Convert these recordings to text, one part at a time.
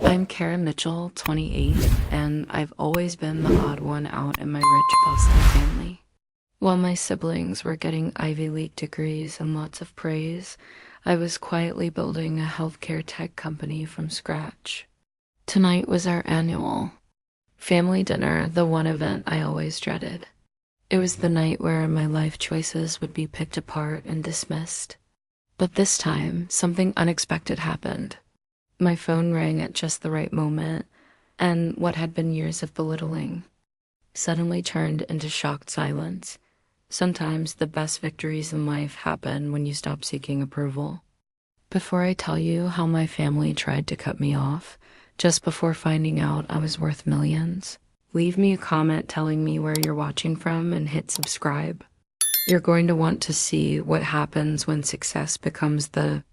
I'm Kara Mitchell, 28, and I've always been the odd one out in my rich Boston family. While my siblings were getting Ivy League degrees and lots of praise, I was quietly building a healthcare tech company from scratch. Tonight was our annual family dinner, the one event I always dreaded. It was the night where my life choices would be picked apart and dismissed. But this time, something unexpected happened. My phone rang at just the right moment, and what had been years of belittling suddenly turned into shocked silence. Sometimes the best victories in life happen when you stop seeking approval. Before I tell you how my family tried to cut me off, just before finding out I was worth millions, leave me a comment telling me where you're watching from and hit subscribe. You're going to want to see what happens when success becomes the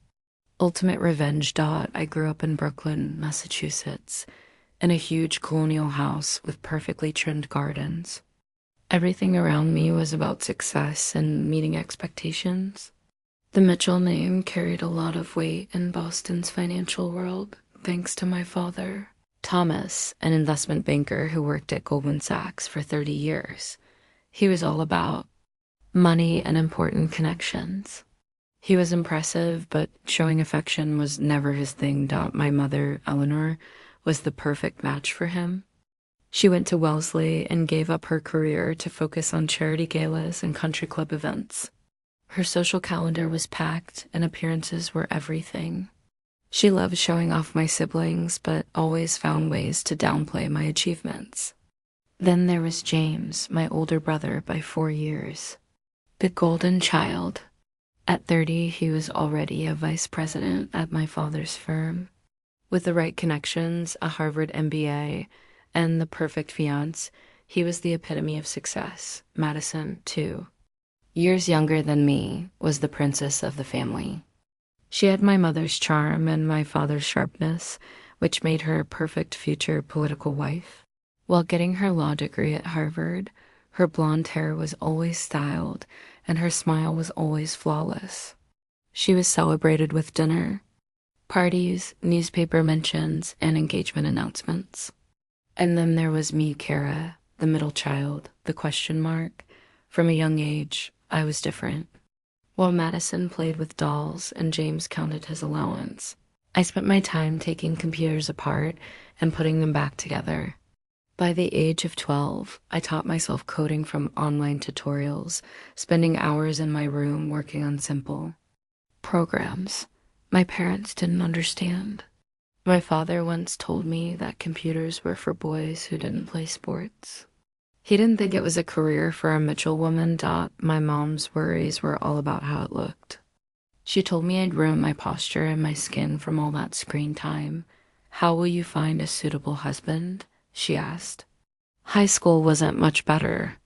ultimate revenge. I grew up in Brooklyn, Massachusetts, in a huge colonial house with perfectly trimmed gardens. Everything around me was about success and meeting expectations. The Mitchell name carried a lot of weight in Boston's financial world, thanks to my father, Thomas, an investment banker who worked at Goldman Sachs for 30 years. He was all about money and important connections. He was impressive, but showing affection was never his thing. My mother, Eleanor, was the perfect match for him. She went to Wellesley and gave up her career to focus on charity galas and country club events. Her social calendar was packed and appearances were everything. She loved showing off my siblings, but always found ways to downplay my achievements. Then there was James, my older brother by 4 years. The golden child. At 30, he was already a vice president at my father's firm. With the right connections, a Harvard MBA, and the perfect fiancé, he was the epitome of success. Madison, 2 years younger than me, was the princess of the family. She had my mother's charm and my father's sharpness, which made her a perfect future political wife. While getting her law degree at Harvard, her blonde hair was always styled, and her smile was always flawless. She was celebrated with dinner, parties, newspaper mentions, and engagement announcements. And then there was me, Kara, the middle child, the question mark. From a young age, I was different. While Madison played with dolls and James counted his allowance, I spent my time taking computers apart and putting them back together. By the age of 12, I taught myself coding from online tutorials, spending hours in my room working on simple programs my parents didn't understand. My father once told me that computers were for boys who didn't play sports. He didn't think it was a career for a Mitchell woman. My mom's worries were all about how it looked. She told me I'd ruin my posture and my skin from all that screen time. How will you find a suitable husband? She asked. High school wasn't much better.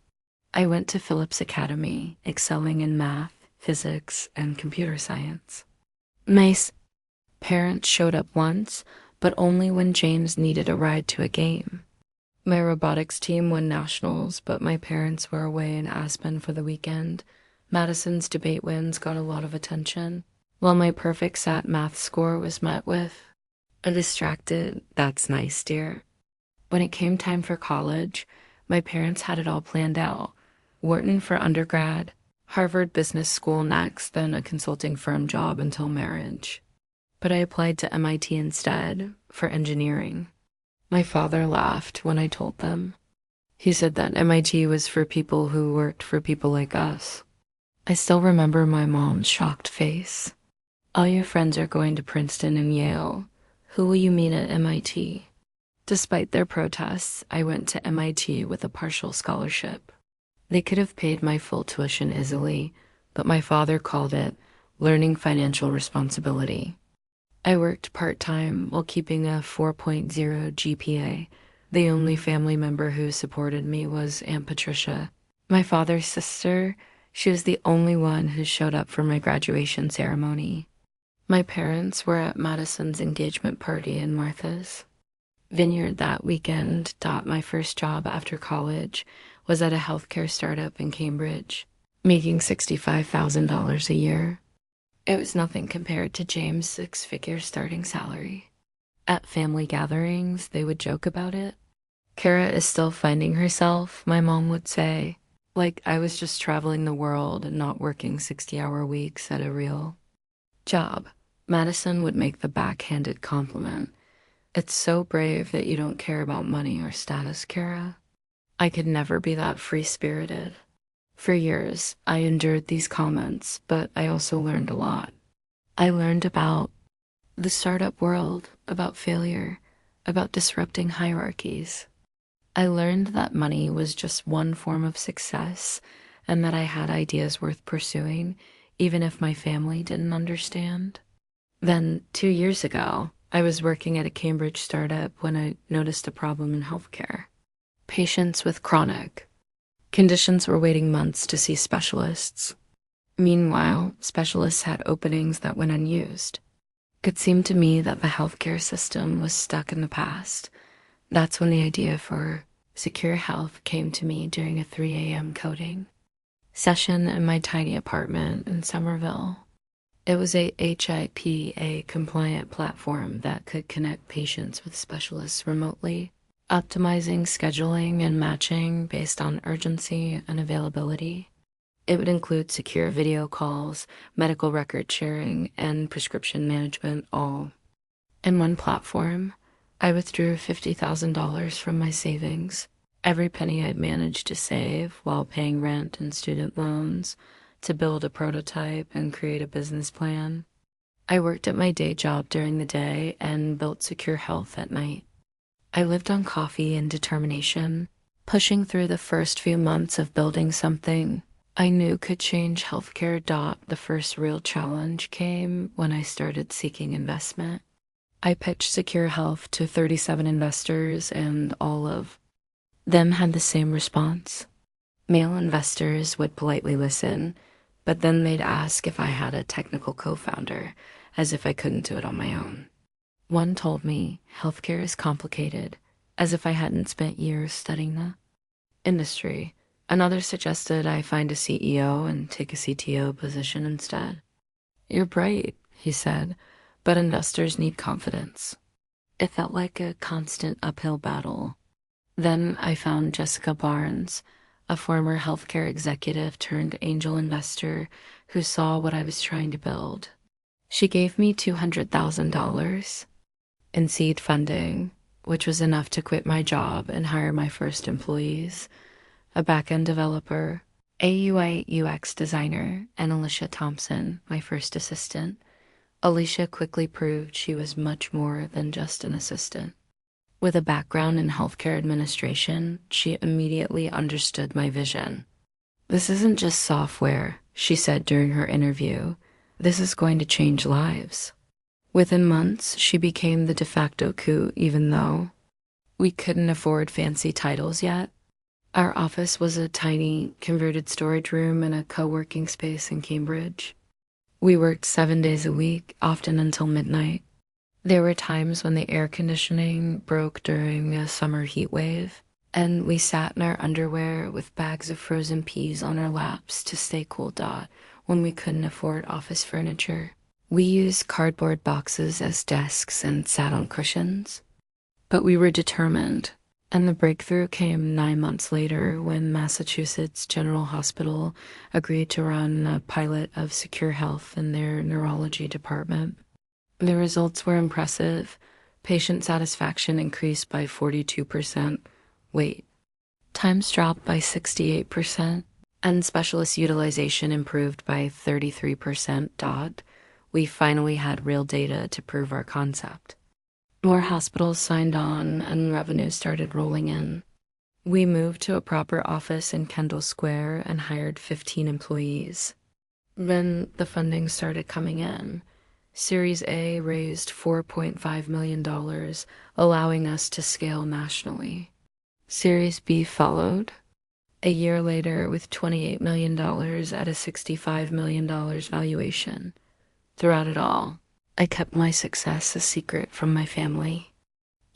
I went to Phillips Academy, excelling in math, physics, and computer science. My parents showed up once, but only when James needed a ride to a game. My robotics team won nationals, but my parents were away in Aspen for the weekend. Madison's debate wins got a lot of attention, while my perfect SAT math score was met with a distracted, "That's nice, dear." When it came time for college, my parents had it all planned out. Wharton for undergrad, Harvard Business School next, then a consulting firm job until marriage. But I applied to MIT instead, for engineering. My father laughed when I told them. He said that MIT was for people who worked for people like us. I still remember my mom's shocked face. All your friends are going to Princeton and Yale. Who will you meet at MIT? Despite their protests, I went to MIT with a partial scholarship. They could have paid my full tuition easily, but my father called it learning financial responsibility. I worked part-time while keeping a 4.0 GPA. The only family member who supported me was Aunt Patricia, my father's sister. She was the only one who showed up for my graduation ceremony. My parents were at Madison's engagement party and Martha's Vineyard that weekend. My first job after college was at a healthcare startup in Cambridge, making $65,000 a year. It was nothing compared to James' 6-figure starting salary. At family gatherings, they would joke about it. Kara is still finding herself, my mom would say. Like I was just traveling the world and not working 60-hour weeks at a real job. Madison would make the backhanded compliment. It's so brave that you don't care about money or status, Kara. I could never be that free-spirited. For years, I endured these comments, but I also learned a lot. I learned about the startup world, about failure, about disrupting hierarchies. I learned that money was just one form of success and that I had ideas worth pursuing, even if my family didn't understand. Then, 2 years ago, I was working at a Cambridge startup when I noticed a problem in healthcare. Patients with chronic conditions were waiting months to see specialists. Meanwhile, specialists had openings that went unused. It seemed to me that the healthcare system was stuck in the past. That's when the idea for Secure Health came to me during a 3 a.m. coding session in my tiny apartment in Somerville. It was a HIPAA compliant platform that could connect patients with specialists remotely, optimizing scheduling and matching based on urgency and availability. It would include secure video calls, medical record sharing, and prescription management all in one platform. I withdrew $50,000 from my savings, every penny I'd managed to save while paying rent and student loans, to build a prototype and create a business plan. I worked at my day job during the day and built Secure Health at night. I lived on coffee and determination, pushing through the first few months of building something I knew could change healthcare. The first real challenge came when I started seeking investment. I pitched Secure Health to 37 investors, and all of them had the same response. Male investors would politely listen, but then they'd ask if I had a technical co-founder, as if I couldn't do it on my own. One told me healthcare is complicated, as if I hadn't spent years studying the industry. Another suggested I find a CEO and take a CTO position instead. You're bright, he said, but investors need confidence. It felt like a constant uphill battle. Then I found Jessica Barnes, a former healthcare executive turned angel investor who saw what I was trying to build. She gave me $200,000 in seed funding, which was enough to quit my job and hire my first employees, a back-end developer, a UI/UX designer, and Alicia Thompson, my first assistant. Alicia quickly proved she was much more than just an assistant. With a background in healthcare administration, she immediately understood my vision. This isn't just software, she said during her interview. This is going to change lives. Within months, she became the de facto COO, even though we couldn't afford fancy titles yet. Our office was a tiny, converted storage room in a co-working space in Cambridge. We worked 7 days a week, often until midnight. There were times when the air conditioning broke during a summer heat wave, and we sat in our underwear with bags of frozen peas on our laps to stay cool. When we couldn't afford office furniture, we used cardboard boxes as desks and sat on cushions. But we were determined, and the breakthrough came 9 months later when Massachusetts General Hospital agreed to run a pilot of Secure Health in their neurology department. The results were impressive. Patient satisfaction increased by 42%. Wait. Times dropped by 68%. And specialist utilization improved by 33%. We finally had real data to prove our concept. More hospitals signed on and revenue started rolling in. We moved to a proper office in Kendall Square and hired 15 employees. When the funding started coming in, Series A raised $4.5 million, allowing us to scale nationally. Series B followed a year later with $28 million at a $65 million valuation. Throughout it all, I kept my success a secret from my family.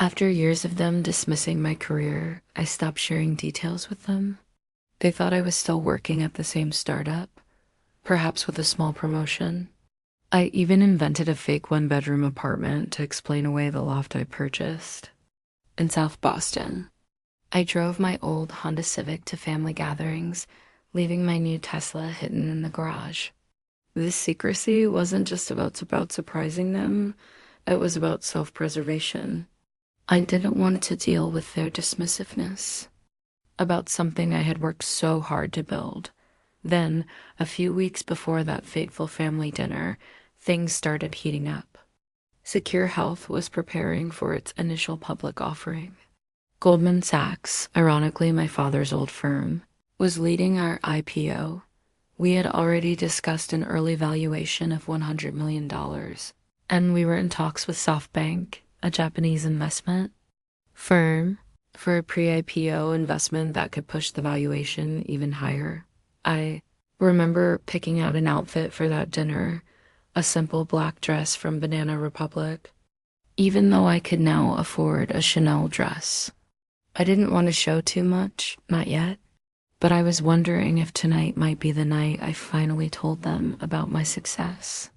After years of them dismissing my career, I stopped sharing details with them. They thought I was still working at the same startup, perhaps with a small promotion. I even invented a fake one-bedroom apartment to explain away the loft I purchased. In South Boston, I drove my old Honda Civic to family gatherings, leaving my new Tesla hidden in the garage. This secrecy wasn't just about surprising them, it was about self-preservation. I didn't want to deal with their dismissiveness about something I had worked so hard to build. Then, a few weeks before that fateful family dinner, things started heating up. Secure Health was preparing for its initial public offering. Goldman Sachs, ironically my father's old firm, was leading our IPO. We had already discussed an early valuation of $100 million, and we were in talks with SoftBank, a Japanese investment firm, for a pre-IPO investment that could push the valuation even higher. I remember picking out an outfit for that dinner, a simple black dress from Banana Republic, even though I could now afford a Chanel dress. I didn't want to show too much, not yet, but I was wondering if tonight might be the night I finally told them about my success.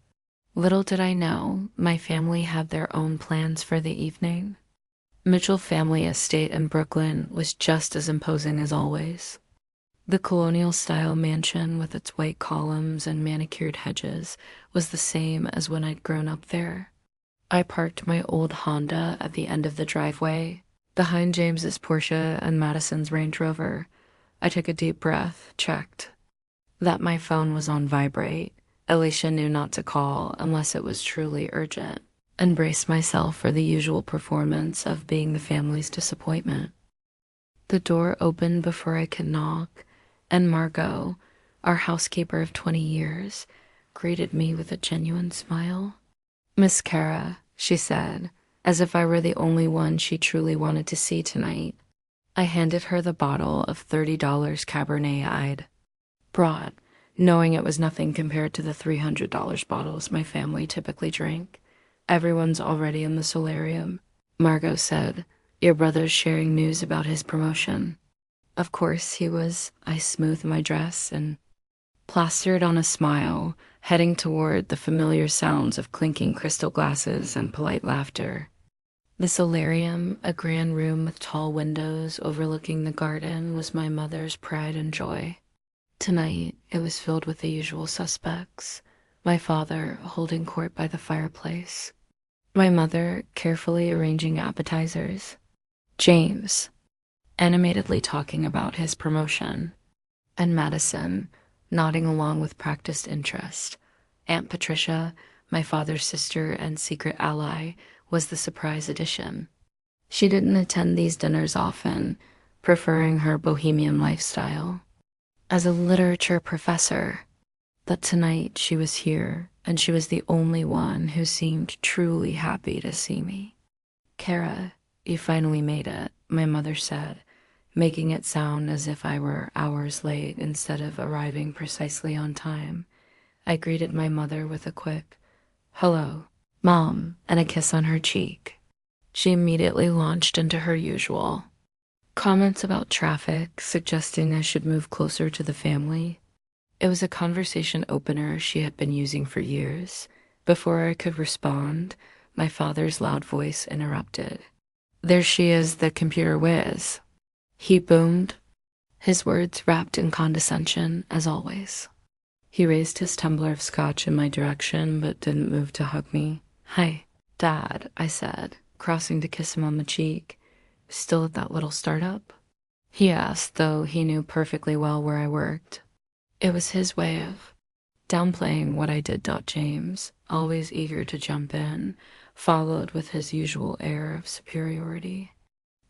Little did I know, my family had their own plans for the evening. Mitchell Family Estate in Brooklyn was just as imposing as always. The colonial-style mansion with its white columns and manicured hedges was the same as when I'd grown up there. I parked my old Honda at the end of the driveway, behind James's Porsche and Madison's Range Rover. I took a deep breath, checked that my phone was on vibrate. Alicia knew not to call unless it was truly urgent, and braced myself for the usual performance of being the family's disappointment. The door opened before I could knock, and Margot, our housekeeper of 20 years, greeted me with a genuine smile. "Miss Kara," she said, as if I were the only one she truly wanted to see tonight. I handed her the bottle of $30 Cabernet I'd brought, knowing it was nothing compared to the $300 bottles my family typically drank. "Everyone's already in the solarium," Margot said. "Your brother's sharing news about his promotion." Of course he was. I smoothed my dress and plastered on a smile, heading toward the familiar sounds of clinking crystal glasses and polite laughter. The solarium, a grand room with tall windows overlooking the garden, was my mother's pride and joy. Tonight, it was filled with the usual suspects. My father holding court by the fireplace. My mother carefully arranging appetizers. James animatedly talking about his promotion. And Madison nodding along with practiced interest. Aunt Patricia, my father's sister and secret ally, was the surprise addition. She didn't attend these dinners often, preferring her bohemian lifestyle as a literature professor. But tonight she was here, and she was the only one who seemed truly happy to see me. "Kara, you finally made it," my mother said, making it sound as if I were hours late instead of arriving precisely on time. I greeted my mother with a quick, "Hello, Mom," and a kiss on her cheek. She immediately launched into her usual comments about traffic, suggesting I should move closer to the family. It was a conversation opener she had been using for years. Before I could respond, my father's loud voice interrupted. "There she is, the computer whiz," he boomed, his words wrapped in condescension, as always. He raised his tumbler of scotch in my direction, but didn't move to hug me. "Hi, Dad," I said, crossing to kiss him on the cheek. "Still at that little startup?" He asked, though he knew perfectly well where I worked. It was his way of downplaying what I did. James, always eager to jump in, followed with his usual air of superiority.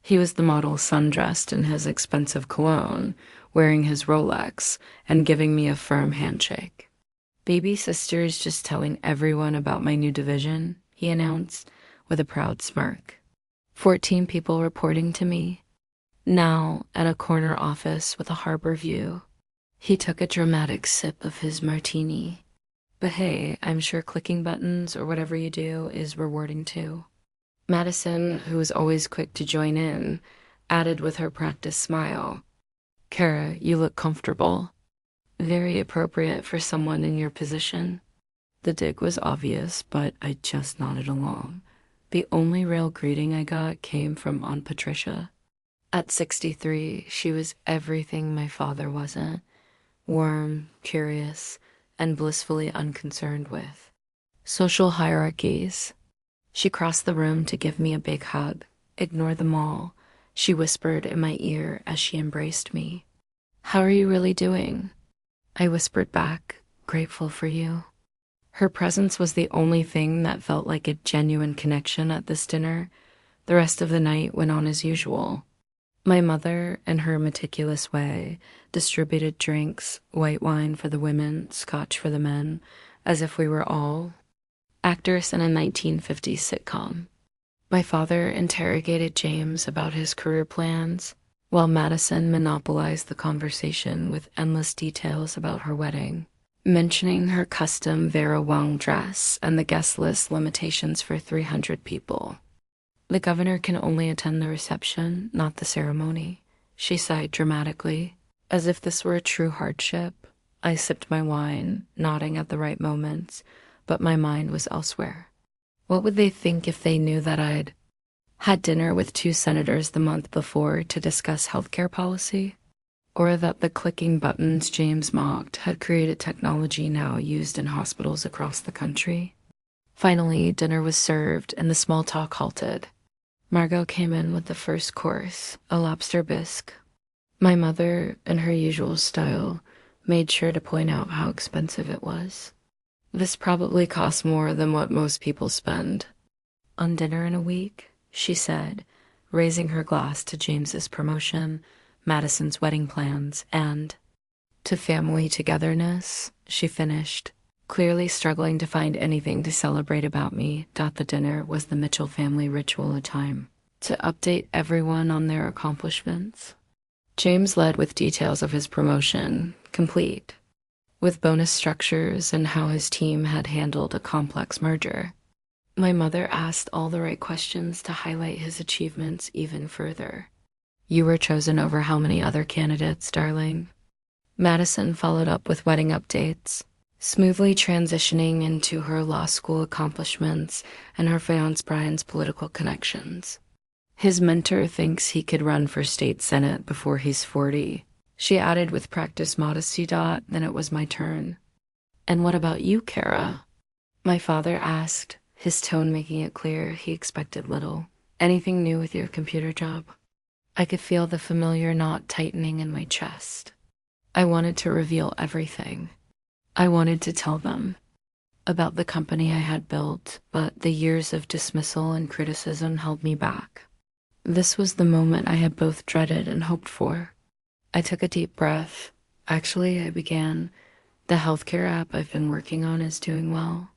He was the model sundressed in his expensive cologne, wearing his Rolex, and giving me a firm handshake. "Baby sister's just telling everyone about my new division," he announced, with a proud smirk. 14 people reporting to me. Now at a corner office with a harbor view. He took a dramatic sip of his martini. "But hey, I'm sure clicking buttons or whatever you do is rewarding too." Madison, who was always quick to join in, added with her practiced smile, "Kara, you look comfortable. Very appropriate for someone in your position." The dig was obvious, but I just nodded along. The only real greeting I got came from Aunt Patricia. At 63, she was everything my father wasn't: warm, curious, and blissfully unconcerned with social hierarchies. She crossed the room to give me a big hug. "Ignore them all," she whispered in my ear as she embraced me. "How are you really doing?" I whispered back, "Grateful for you." Her presence was the only thing that felt like a genuine connection at this dinner. The rest of the night went on as usual. My mother, in her meticulous way, distributed drinks, white wine for the women, scotch for the men, as if we were all actors in a 1950s sitcom. My father interrogated James about his career plans, while Madison monopolized the conversation with endless details about her wedding, mentioning her custom Vera Wang dress and the guest list limitations for 300 people. "The governor can only attend the reception, not the ceremony," she sighed dramatically, as if this were a true hardship. I sipped my wine, nodding at the right moments, but my mind was elsewhere. What would they think if they knew that I'd had dinner with 2 senators the month before to discuss healthcare policy? Or that the clicking buttons James mocked had created technology now used in hospitals across the country? Finally, dinner was served and the small talk halted. Margot came in with the first course, a lobster bisque. My mother, in her usual style, made sure to point out how expensive it was. "This probably costs more than what most people spend on dinner in a week," she said, raising her glass to James's promotion, Madison's wedding plans, and to family togetherness, she finished, clearly struggling to find anything to celebrate about me. The dinner was the Mitchell family ritual time to update everyone on their accomplishments. James led with details of his promotion, complete with bonus structures and how his team had handled a complex merger. My mother asked all the right questions to highlight his achievements even further. "You were chosen over how many other candidates, darling?" Madison followed up with wedding updates, smoothly transitioning into her law school accomplishments and her fiancé Brian's political connections. "His mentor thinks he could run for state senate before he's 40. She added with practiced modesty. Then it was my turn. "And what about you, Kara?" my father asked, his tone making it clear he expected little. "Anything new with your computer job?" I could feel the familiar knot tightening in my chest. I wanted to reveal everything. I wanted to tell them about the company I had built, but the years of dismissal and criticism held me back. This was the moment I had both dreaded and hoped for. I took a deep breath. "Actually," I began, "the healthcare app I've been working on is doing well.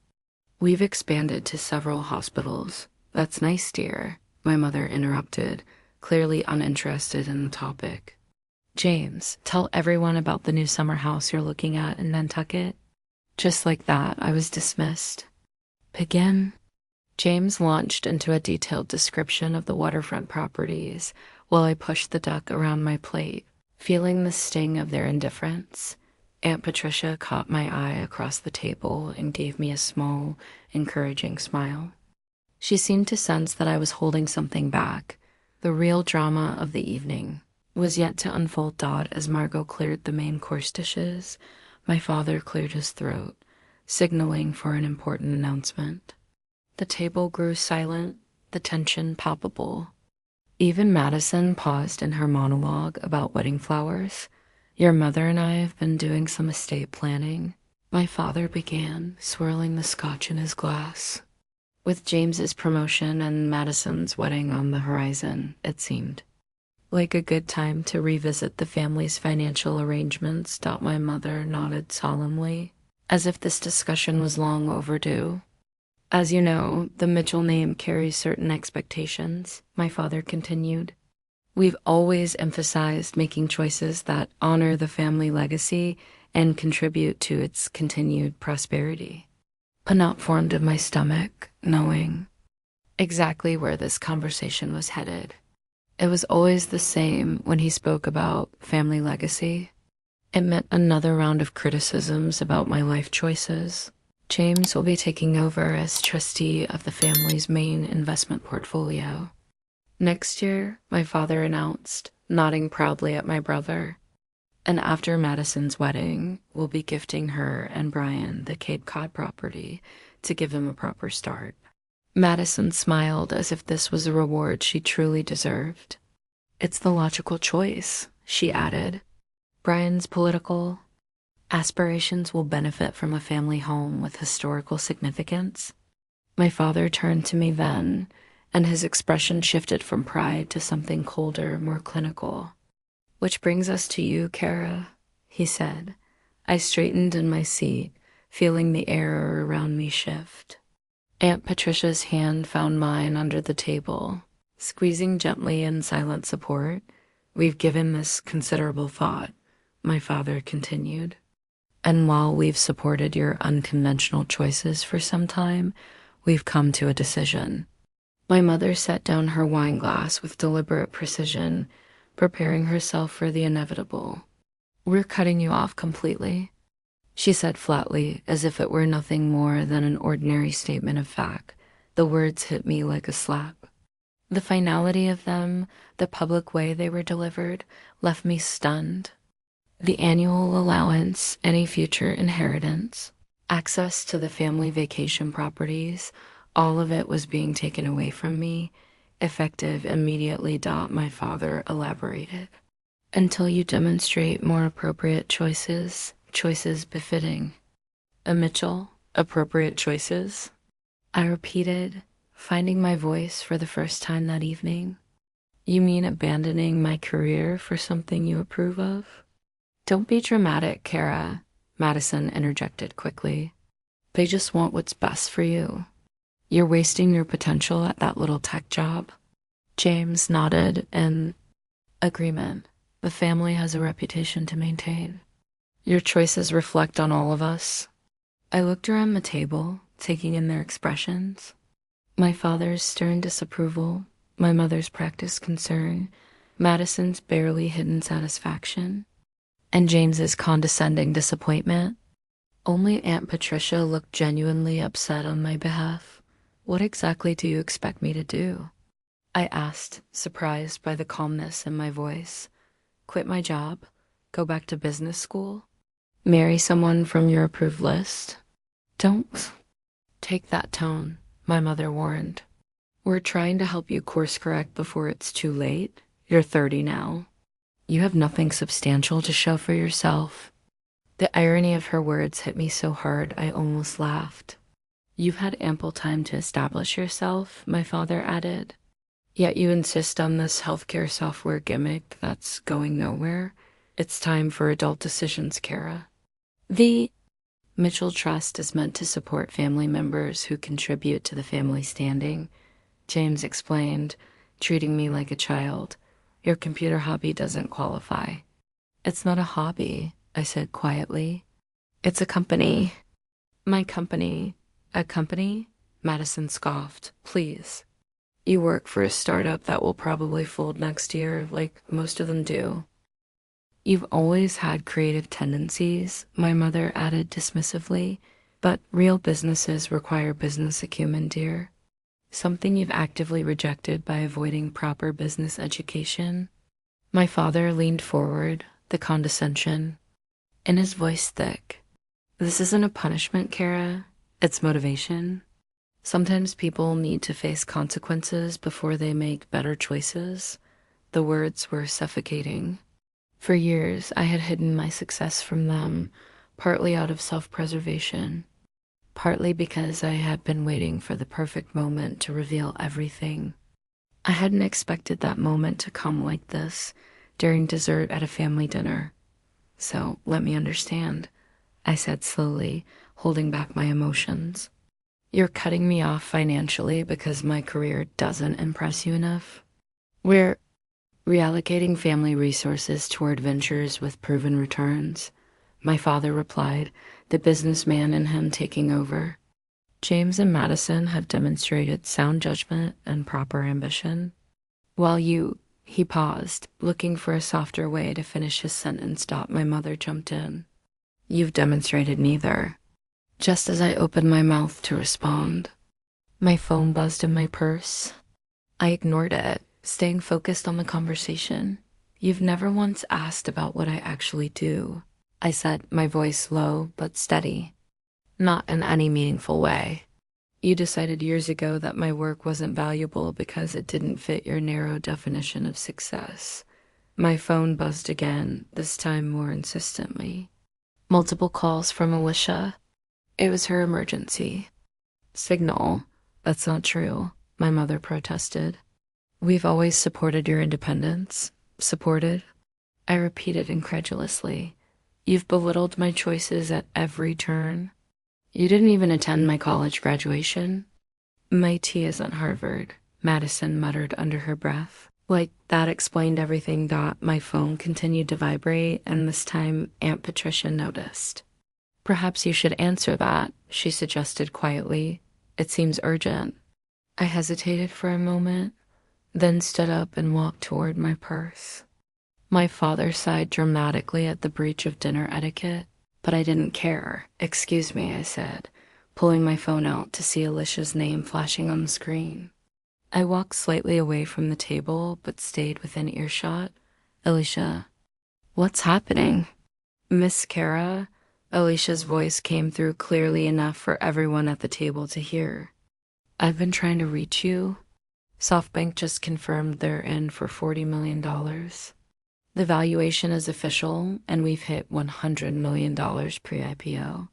We've expanded to several hospitals." "That's nice, dear," my mother interrupted, clearly uninterested in the topic. "James, tell everyone about the new summer house you're looking at in Nantucket." Just like that, I was dismissed. "Begin?" James launched into a detailed description of the waterfront properties while I pushed the duck around my plate, feeling the sting of their indifference. Aunt Patricia caught my eye across the table and gave me a small, encouraging smile. She seemed to sense that I was holding something back. The real drama of the evening was yet to unfold. As Margot cleared the main course dishes, my father cleared his throat, signaling for an important announcement. The table grew silent, the tension palpable. Even Madison paused in her monologue about wedding flowers. "Your mother and I have been doing some estate planning," my father began, swirling the scotch in his glass. With James's promotion and Madison's wedding on the horizon, it seemed like a good time to revisit the family's financial arrangements. My mother nodded solemnly, as if this discussion was long overdue. "As you know, the Mitchell name carries certain expectations," my father continued. "We've always emphasized making choices that honor the family legacy and contribute to its continued prosperity." A knot formed in my stomach, knowing exactly where this conversation was headed. It was always the same when he spoke about family legacy. It meant another round of criticisms about my life choices. James will be taking over as trustee of the family's main investment portfolio. Next year, my father announced, nodding proudly at my brother. And after Madison's wedding, we'll be gifting her and Brian the Cape Cod property to give him a proper start. Madison smiled as if this was a reward she truly deserved. It's the logical choice, she added. Brian's political aspirations will benefit from a family home with historical significance. My father turned to me then, and his expression shifted from pride to something colder, more clinical. Which brings us to you, Kara, he said. I straightened in my seat, feeling the air around me shift. Aunt Patricia's hand found mine under the table, squeezing gently in silent support. We've given this considerable thought, my father continued. And while we've supported your unconventional choices for some time, we've come to a decision. My mother set down her wine glass with deliberate precision, preparing herself for the inevitable. We're cutting you off completely, she said flatly, as if it were nothing more than an ordinary statement of fact. The words hit me like a slap. The finality of them, the public way they were delivered, left me stunned. The annual allowance, any future inheritance, access to the family vacation properties, all of it was being taken away from me, effective immediately. My father elaborated. Until you demonstrate more appropriate choices befitting a Mitchell, appropriate choices, I repeated, finding my voice for the first time that evening. You mean abandoning my career for something you approve of? Don't be dramatic, Kara, Madison interjected quickly. They just want what's best for you. You're wasting your potential at that little tech job. James nodded in agreement. The family has a reputation to maintain. Your choices reflect on all of us. I looked around the table, taking in their expressions. My father's stern disapproval, my mother's practiced concern, Madison's barely hidden satisfaction, and James's condescending disappointment. Only Aunt Patricia looked genuinely upset on my behalf. What exactly do you expect me to do? I asked, surprised by the calmness in my voice. Quit my job? Go back to business school? Marry someone from your approved list? Don't take that tone, my mother warned. We're trying to help you course correct before it's too late. You're 30 now. You have nothing substantial to show for yourself. The irony of her words hit me so hard I almost laughed. You've had ample time to establish yourself, my father added. Yet you insist on this healthcare software gimmick that's going nowhere. It's time for adult decisions, Kara. The Mitchell Trust is meant to support family members who contribute to the family standing, James explained, treating me like a child. Your computer hobby doesn't qualify. It's not a hobby, I said quietly. It's a company. My company. A company? Madison scoffed. Please. You work for a startup that will probably fold next year, like most of them do. You've always had creative tendencies, my mother added dismissively, but real businesses require business acumen, dear. Something you've actively rejected by avoiding proper business education. My father leaned forward, the condescension, in his voice thick. This isn't a punishment, Kara. It's motivation. Sometimes people need to face consequences before they make better choices. The words were suffocating. For years, I had hidden my success from them, partly out of self-preservation, partly because I had been waiting for the perfect moment to reveal everything. I hadn't expected that moment to come like this, during dessert at a family dinner. So, let me understand, I said slowly, holding back my emotions. You're cutting me off financially because my career doesn't impress you enough? We're reallocating family resources toward ventures with proven returns, my father replied, the businessman in him taking over. James and Madison have demonstrated sound judgment and proper ambition. While he paused, looking for a softer way to finish his sentence. My mother jumped in. You've demonstrated neither. Just as I opened my mouth to respond, my phone buzzed in my purse. I ignored it, staying focused on the conversation. "You've never once asked about what I actually do," I said, my voice low but steady. "Not in any meaningful way. You decided years ago that my work wasn't valuable because it didn't fit your narrow definition of success." My phone buzzed again, this time more insistently. Multiple calls from Alicia. It was her emergency. "Signal. That's not true," my mother protested. "We've always supported your independence." "Supported?" I repeated incredulously. "You've belittled my choices at every turn. You didn't even attend my college graduation." "My T isn't Harvard," Madison muttered under her breath. Like that explained everything. My phone continued to vibrate, and this time Aunt Patricia noticed. "Perhaps you should answer that," she suggested quietly. "It seems urgent." I hesitated for a moment, then stood up and walked toward my purse. My father sighed dramatically at the breach of dinner etiquette, but I didn't care. "Excuse me," I said, pulling my phone out to see Alicia's name flashing on the screen. I walked slightly away from the table, but stayed within earshot. "Alicia, what's happening?" "Miss Kara," Alicia's voice came through clearly enough for everyone at the table to hear. "I've been trying to reach you. SoftBank just confirmed they're in for $40 million. The valuation is official, and we've hit $100 million pre-IPO.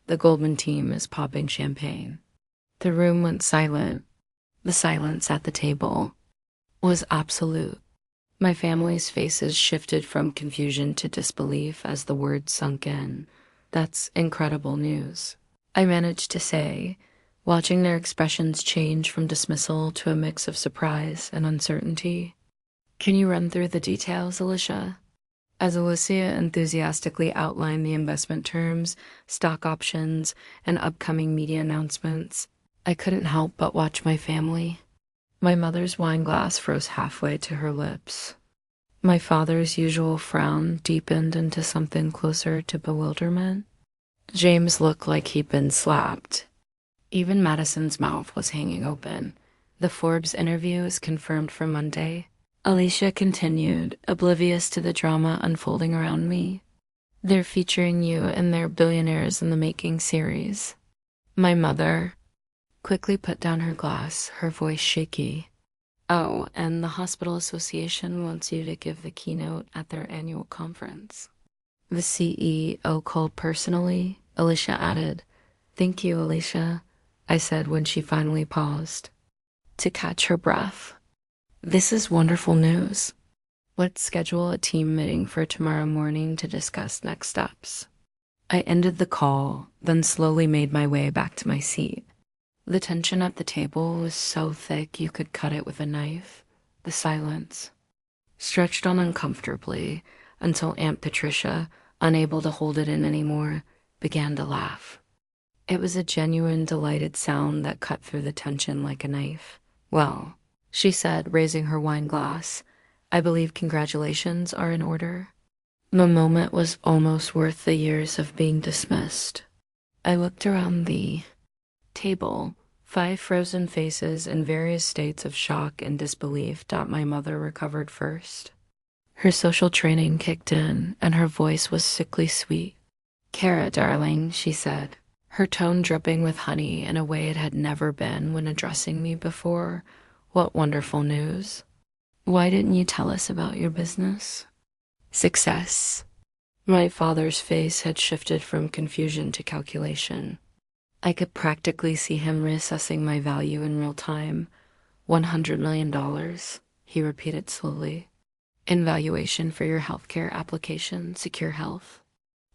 The Goldman team is popping champagne." The room went silent. The silence at the table was absolute. My family's faces shifted from confusion to disbelief as the words sunk in. "That's incredible news," I managed to say, watching their expressions change from dismissal to a mix of surprise and uncertainty. "Can you run through the details, Alicia?" As Alicia enthusiastically outlined the investment terms, stock options, and upcoming media announcements, I couldn't help but watch my family. My mother's wine glass froze halfway to her lips. My father's usual frown deepened into something closer to bewilderment. James looked like he'd been slapped. Even Madison's mouth was hanging open. "The Forbes interview is confirmed for Monday," Alicia continued, oblivious to the drama unfolding around me. "They're featuring you in their Billionaires in the Making series." My mother quickly put down her glass, her voice shaky. "Oh, and the Hospital Association wants you to give the keynote at their annual conference." "The CEO called personally," Alicia added. "Thank you, Alicia," I said when she finally paused to catch her breath. "This is wonderful news. Let's schedule a team meeting for tomorrow morning to discuss next steps." I ended the call, then slowly made my way back to my seat. The tension at the table was so thick you could cut it with a knife. The silence stretched on uncomfortably until Aunt Patricia, unable to hold it in anymore, began to laugh. It was a genuine, delighted sound that cut through the tension like a knife. "Well," she said, raising her wine glass, "I believe congratulations are in order." The moment was almost worth the years of being dismissed. I looked around the table, 5 frozen faces in various states of shock and disbelief. My mother recovered first. Her social training kicked in, and her voice was sickly sweet. "Kara, darling," she said, her tone dripping with honey in a way it had never been when addressing me before. "What wonderful news. Why didn't you tell us about your business?" "Success." My father's face had shifted from confusion to calculation. I could practically see him reassessing my value in real time. $100 million, he repeated slowly. "In valuation for your healthcare application, Secure Health?"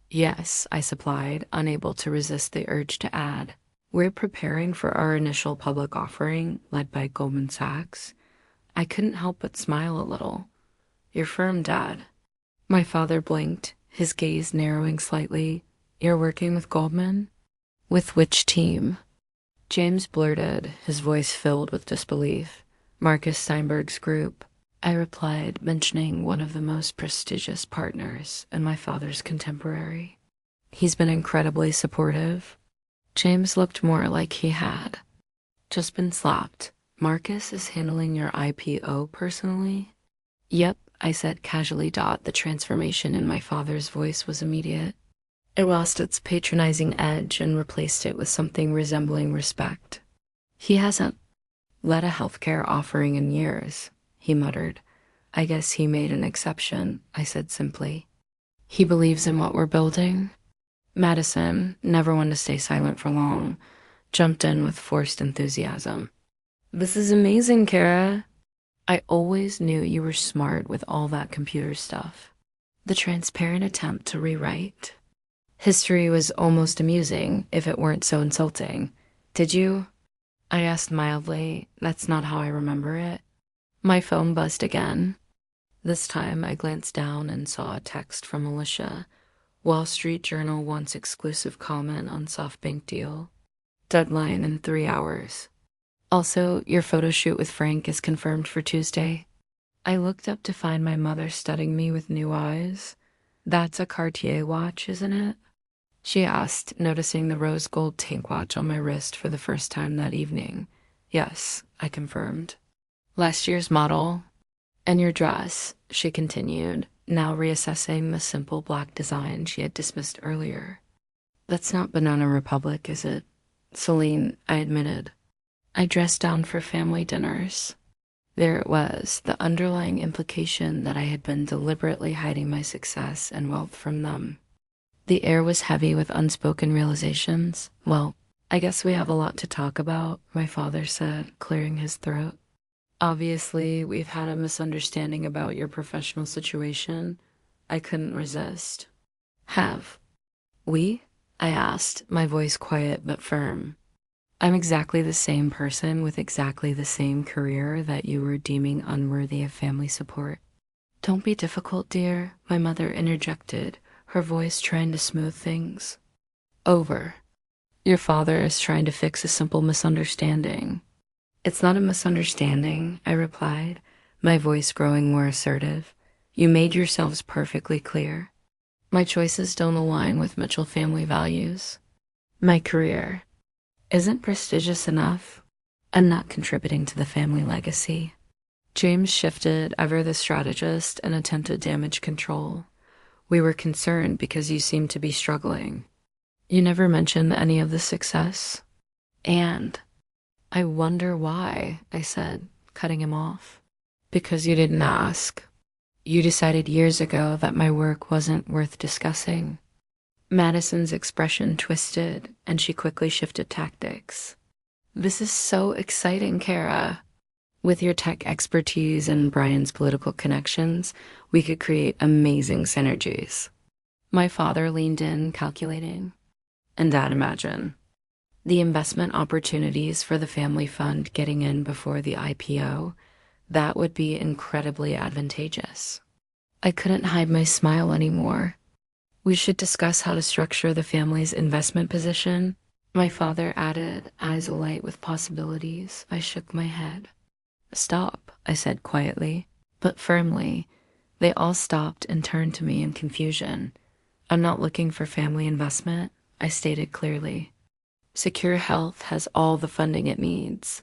"Yes," I supplied, unable to resist the urge to add. "We're preparing for our initial public offering, led by Goldman Sachs." I couldn't help but smile a little. "Your firm, Dad?" My father blinked, his gaze narrowing slightly. "You're working with Goldman?" "With which team?" James blurted, his voice filled with disbelief. "Marcus Steinberg's group," I replied, mentioning one of the most prestigious partners and my father's contemporary. "He's been incredibly supportive." James looked more like he had just been slapped. Marcus is handling your IPO personally? Yep, I said casually. The transformation in my father's voice was immediate. It lost its patronizing edge and replaced it with something resembling respect. He hasn't led a healthcare offering in years, he muttered. I guess he made an exception, I said simply. He believes in what we're building? Madison, never one to stay silent for long, jumped in with forced enthusiasm. This is amazing, Kara. I always knew you were smart with all that computer stuff. The transparent attempt to rewrite. History was almost amusing, if it weren't so insulting. Did you? I asked mildly. That's not how I remember it. My phone buzzed again. This time I glanced down and saw a text from Alicia. Wall Street Journal wants exclusive comment on SoftBank deal. Deadline in 3 hours. Also, your photo shoot with Frank is confirmed for Tuesday. I looked up to find my mother studying me with new eyes. That's a Cartier watch, isn't it? She asked, noticing the rose gold tank watch on my wrist for the first time that evening. Yes, I confirmed. Last year's model. And your dress, she continued, now reassessing the simple black design she had dismissed earlier. That's not Banana Republic, is it? Celine, I admitted. I dressed down for family dinners. There it was, the underlying implication that I had been deliberately hiding my success and wealth from them. The air was heavy with unspoken realizations. Well, I guess we have a lot to talk about, my father said, clearing his throat. Obviously, we've had a misunderstanding about your professional situation. I couldn't resist. Have we? I asked, my voice quiet but firm. I'm exactly the same person with exactly the same career that you were deeming unworthy of family support. Don't be difficult, dear, my mother interjected, her voice trying to smooth things. Over. Your father is trying to fix a simple misunderstanding. It's not a misunderstanding, I replied, my voice growing more assertive. You made yourselves perfectly clear. My choices don't align with Mitchell family values. My career isn't prestigious enough. I'm not contributing to the family legacy. James shifted, ever the strategist, and attempted damage control. We were concerned because you seemed to be struggling. You never mentioned any of the success. And I wonder why, I said, cutting him off. Because you didn't ask. You decided years ago that my work wasn't worth discussing. Madison's expression twisted, and she quickly shifted tactics. This is so exciting, Kara. With your tech expertise and Brian's political connections, we could create amazing synergies. My father leaned in, calculating. And Dad, imagine. The investment opportunities for the family fund getting in before the IPO, that would be incredibly advantageous. I couldn't hide my smile anymore. We should discuss how to structure the family's investment position, my father added, eyes alight with possibilities. I shook my head. Stop, I said quietly, but firmly. They all stopped and turned to me in confusion. I'm not looking for family investment, I stated clearly. Secure Health has all the funding it needs.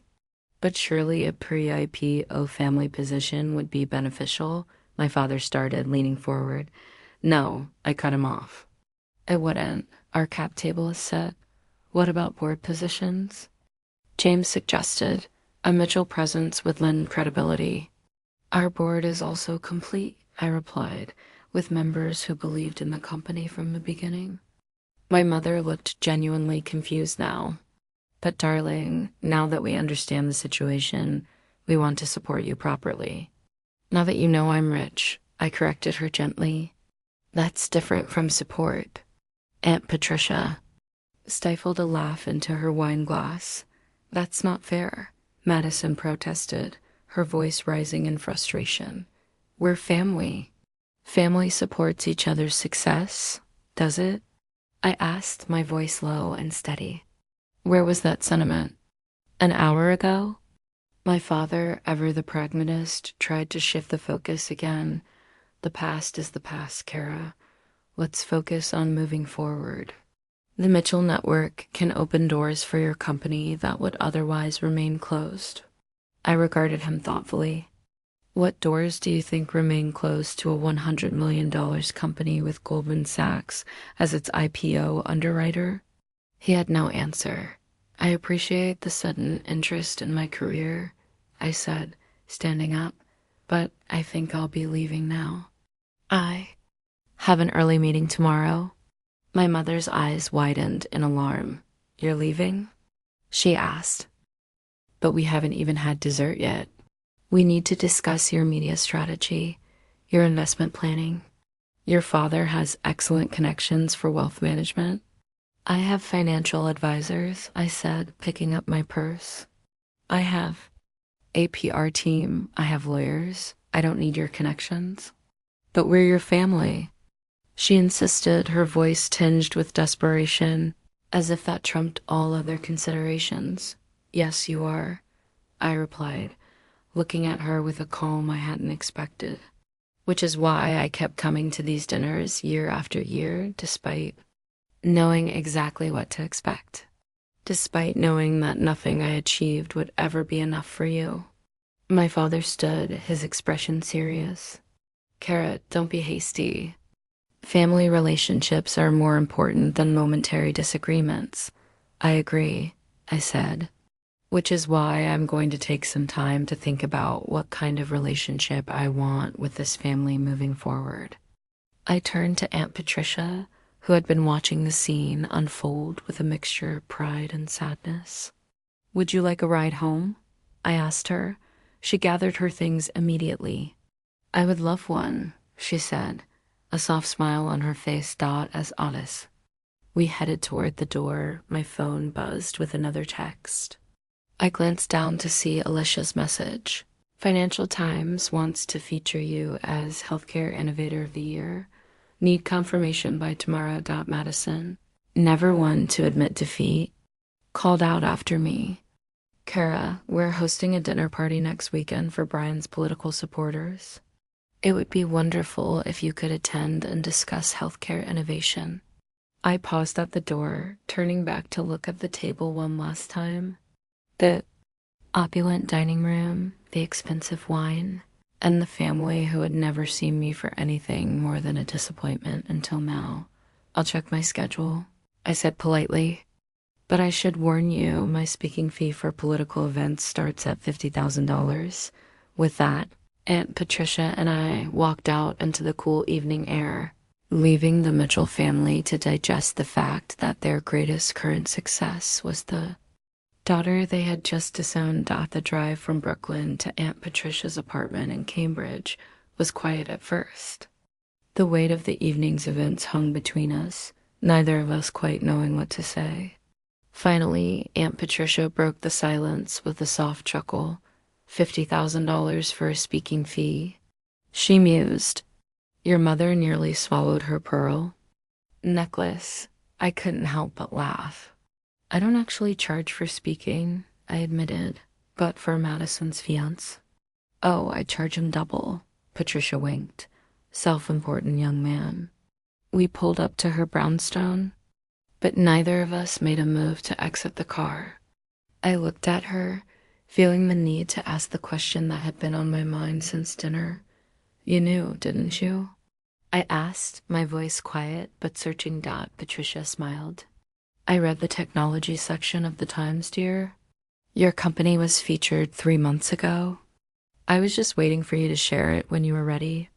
But surely a pre-IPO family position would be beneficial, my father started, leaning forward. No, I cut him off. It wouldn't. Our cap table is set. What about board positions? James suggested. A Mitchell presence would lend credibility. Our board is also complete, I replied, with members who believed in the company from the beginning. My mother looked genuinely confused now. But darling, now that we understand the situation, we want to support you properly. Now that you know I'm rich, I corrected her gently. That's different from support. Aunt Patricia stifled a laugh into her wine glass. That's not fair, Madison protested, her voice rising in frustration. We're family. Family supports each other's success, does it? I asked, my voice low and steady. Where was that sentiment? An hour ago? My father, ever the pragmatist, tried to shift the focus again. The past is the past, Kara. Let's focus on moving forward. The Mitchell Network can open doors for your company that would otherwise remain closed. I regarded him thoughtfully. What doors do you think remain closed to a $100 million company with Goldman Sachs as its IPO underwriter? He had no answer. I appreciate the sudden interest in my career, I said, standing up, but I think I'll be leaving now. I have an early meeting tomorrow. My mother's eyes widened in alarm. You're leaving? She asked. But we haven't even had dessert yet. We need to discuss your media strategy, your investment planning. Your father has excellent connections for wealth management. I have financial advisors, I said, picking up my purse. I have a PR team. I have lawyers. I don't need your connections. But we're your family. She insisted, her voice tinged with desperation, as if that trumped all other considerations. Yes, you are, I replied, looking at her with a calm I hadn't expected. Which is why I kept coming to these dinners year after year, despite knowing exactly what to expect. Despite knowing that nothing I achieved would ever be enough for you. My father stood, his expression serious. Kara, don't be hasty. Family relationships are more important than momentary disagreements. I agree, I said. Which is why I'm going to take some time to think about what kind of relationship I want with this family moving forward. I turned to Aunt Patricia, who had been watching the scene unfold with a mixture of pride and sadness. Would you like a ride home? I asked her. She gathered her things immediately. I would love one, she said, a soft smile on her face as honest. We headed toward the door. My phone buzzed with another text. I glanced down to see Alicia's message. Financial Times wants to feature you as Healthcare Innovator of the Year. Need confirmation by tomorrow. Madison. Never one to admit defeat. Called out after me. Kara, we're hosting a dinner party next weekend for Brian's political supporters. It would be wonderful if you could attend and discuss healthcare innovation. I paused at the door, turning back to look at the table one last time. The opulent dining room, the expensive wine, and the family who had never seen me for anything more than a disappointment until now. I'll check my schedule, I said politely. But I should warn you, my speaking fee for political events starts at $50,000. With that, Aunt Patricia and I walked out into the cool evening air, leaving the Mitchell family to digest the fact that their greatest current success was the daughter they had just disowned. The drive from Brooklyn to Aunt Patricia's apartment in Cambridge was quiet at first. The weight of the evening's events hung between us, neither of us quite knowing what to say. Finally, Aunt Patricia broke the silence with a soft chuckle. $50,000 for a speaking fee. She mused. Your mother nearly swallowed her pearl necklace. I couldn't help but laugh. I don't actually charge for speaking, I admitted, but for Madison's fiance. Oh, I charge him double, Patricia winked. Self-important young man. We pulled up to her brownstone, but neither of us made a move to exit the car. I looked at her, feeling the need to ask the question that had been on my mind since dinner. You knew, didn't you? I asked, my voice quiet but searching. Patricia smiled. I read the technology section of the Times, dear. Your company was featured 3 months ago. I was just waiting for you to share it when you were ready.